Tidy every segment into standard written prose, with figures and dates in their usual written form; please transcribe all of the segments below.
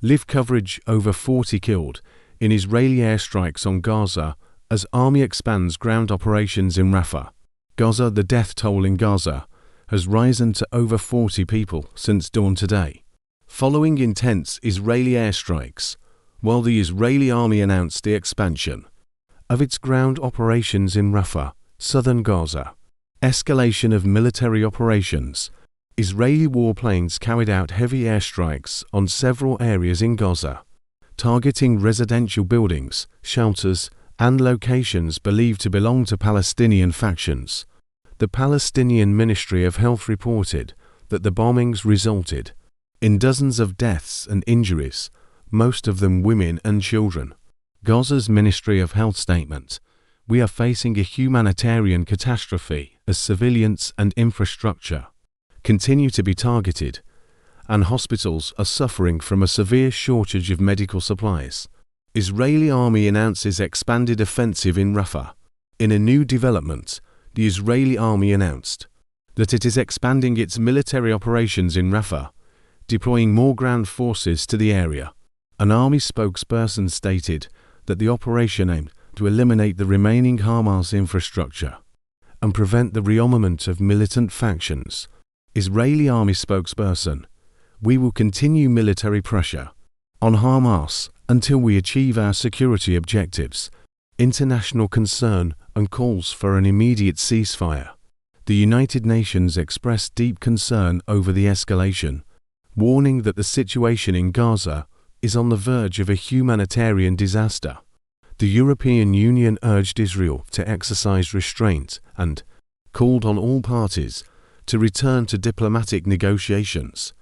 Live coverage: over 40 killed in Israeli airstrikes on Gaza as army expands ground operations in Rafah. Gaza: the death toll in Gaza has risen to over 40 people since dawn today, following intense Israeli airstrikes, while the Israeli army announced the expansion of its ground operations in Rafah, southern Gaza. Escalation of military operations. Israeli warplanes carried out heavy airstrikes on several areas in Gaza, targeting residential buildings, shelters, and locations believed to belong to Palestinian factions. The Palestinian Ministry of Health reported that the bombings resulted in dozens of deaths and injuries, most of them women and children. Gaza's Ministry of Health statement: "We are facing a humanitarian catastrophe as civilians and infrastructure continue to be targeted, and hospitals are suffering from a severe shortage of medical supplies." Israeli army announces expanded offensive in Rafah. In a new development, the Israeli army announced that it is expanding its military operations in Rafah, deploying more ground forces to the area. An army spokesperson stated that the operation aimed to eliminate the remaining Hamas infrastructure and prevent the rearmament of militant factions. Israeli army spokesperson: "We will continue military pressure on Hamas until we achieve our security objectives, international concern and calls for an immediate ceasefire." The United Nations expressed deep concern over the escalation, warning that the situation in Gaza is on the verge of a humanitarian disaster. The European Union urged Israel to exercise restraint and called on all parties to return to diplomatic negotiations.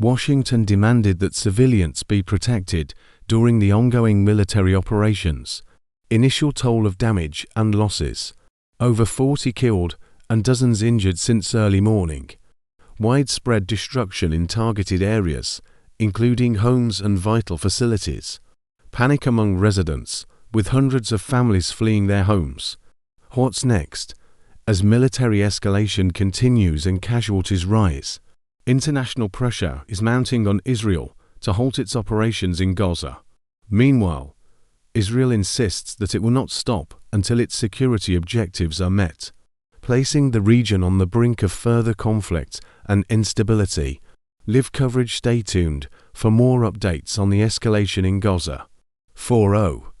Washington demanded that civilians be protected during the ongoing military operations. Initial toll of damage and losses: over 40 killed and dozens injured since early morning. Widespread destruction in targeted areas, including homes and vital facilities. Panic among residents, with hundreds of families fleeing their homes. What's next? As military escalation continues and casualties rise, international pressure is mounting on Israel to halt its operations in Gaza. Meanwhile, Israel insists that it will not stop until its security objectives are met, placing the region on the brink of further conflict and instability. Live coverage: stay tuned for more updates on the escalation in Gaza. 40